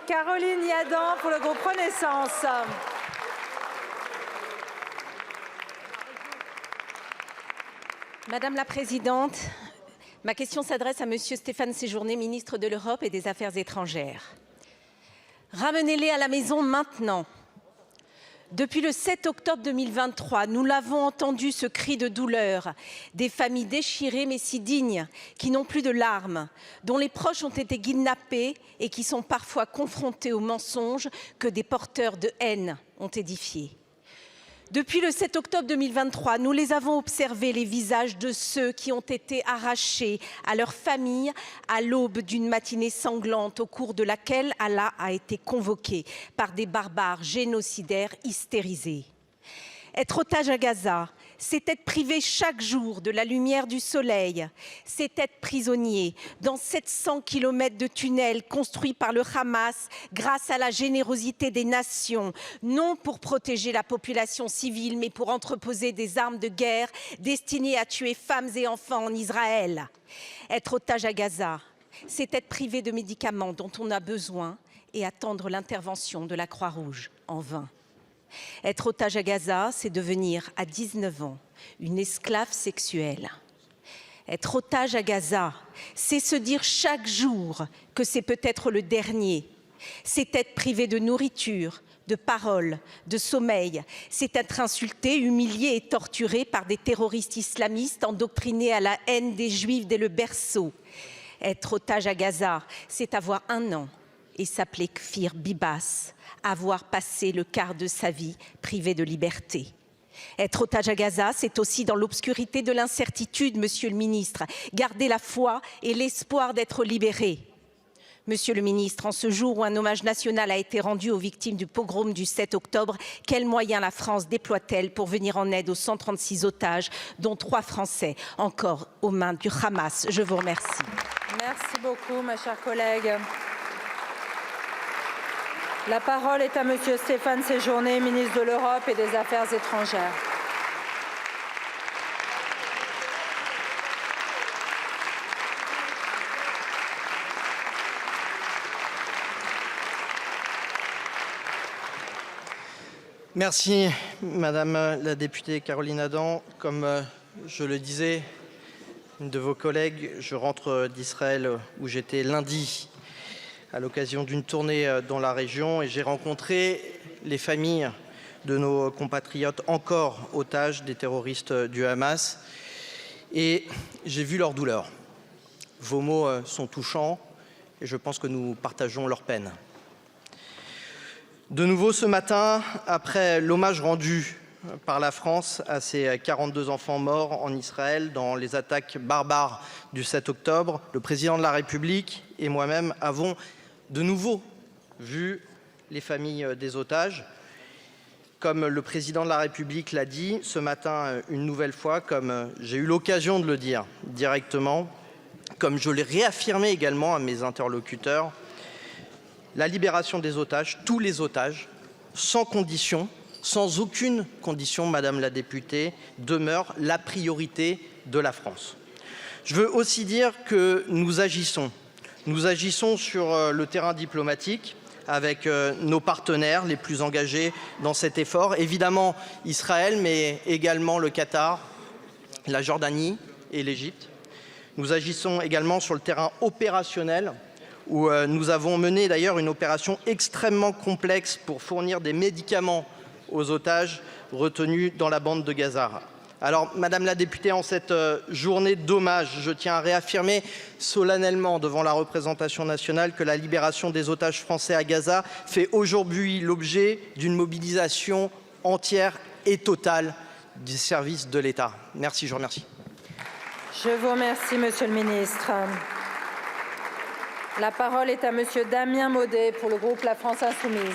Caroline Yadan pour le groupe Renaissance. Madame la Présidente, ma question s'adresse à Monsieur Stéphane Séjourné, ministre de l'Europe et des Affaires étrangères. Ramenez-les à la maison maintenant. Depuis le 7 octobre 2023, nous l'avons entendu, ce cri de douleur des familles déchirées mais si dignes, qui n'ont plus de larmes, dont les proches ont été kidnappés et qui sont parfois confrontés aux mensonges que des porteurs de haine ont édifiés. Depuis le 7 octobre 2023, nous les avons observés, les visages de ceux qui ont été arrachés à leur famille à l'aube d'une matinée sanglante au cours de laquelle Allah a été convoqué par des barbares génocidaires hystérisés. Être otage à Gaza, c'est être privé chaque jour de la lumière du soleil, c'est être prisonnier dans 700 kilomètres de tunnels construits par le Hamas grâce à la générosité des nations, non pour protéger la population civile, mais pour entreposer des armes de guerre destinées à tuer femmes et enfants en Israël. Être otage à Gaza, c'est être privé de médicaments dont on a besoin et attendre l'intervention de la Croix-Rouge en vain. Être otage à Gaza, c'est devenir à 19 ans une esclave sexuelle. Être otage à Gaza, c'est se dire chaque jour que c'est peut-être le dernier. C'est être privé de nourriture, de parole, de sommeil. C'est être insulté, humilié et torturé par des terroristes islamistes endoctrinés à la haine des Juifs dès le berceau. Être otage à Gaza, c'est avoir 1 an et s'appeler Kfir Bibas, avoir passé le quart de sa vie privé de liberté. Être otage à Gaza, c'est aussi dans l'obscurité de l'incertitude, Monsieur le Ministre, garder la foi et l'espoir d'être libéré. Monsieur le Ministre, en ce jour où un hommage national a été rendu aux victimes du pogrom du 7 octobre, quels moyens la France déploie-t-elle pour venir en aide aux 136 otages, dont 3 Français, encore aux mains du Hamas? Je vous remercie. Merci beaucoup, ma chère collègue. La parole est à Monsieur Stéphane Séjourné, ministre de l'Europe et des Affaires étrangères. Merci, Madame la députée Caroline Yadan. Comme je le disais, une de vos collègues, je rentre d'Israël où j'étais lundi à l'occasion d'une tournée dans la région et j'ai rencontré les familles de nos compatriotes encore otages des terroristes du Hamas et j'ai vu leur douleur. Vos mots sont touchants et je pense que nous partageons leur peine. De nouveau ce matin, après l'hommage rendu par la France à ces 42 enfants morts en Israël dans les attaques barbares du 7 octobre, le président de la République et moi-même avons de nouveau vu les familles des otages. Comme le président de la République l'a dit ce matin une nouvelle fois, comme j'ai eu l'occasion de le dire directement, comme je l'ai réaffirmé également à mes interlocuteurs, la libération des otages, tous les otages, sans condition, sans aucune condition, Madame la députée, demeure la priorité de la France. Je veux aussi dire que nous agissons sur le terrain diplomatique avec nos partenaires les plus engagés dans cet effort. Évidemment Israël, mais également le Qatar, la Jordanie et l'Égypte. Nous agissons également sur le terrain opérationnel où nous avons mené d'ailleurs une opération extrêmement complexe pour fournir des médicaments aux otages retenus dans la bande de Gaza. Alors, Madame la députée, en cette journée d'hommage, je tiens à réaffirmer solennellement devant la représentation nationale que la libération des otages français à Gaza fait aujourd'hui l'objet d'une mobilisation entière et totale du service de l'État. Merci, je vous remercie. Je vous remercie, Monsieur le Ministre. La parole est à Monsieur Damien Maudet pour le groupe La France Insoumise.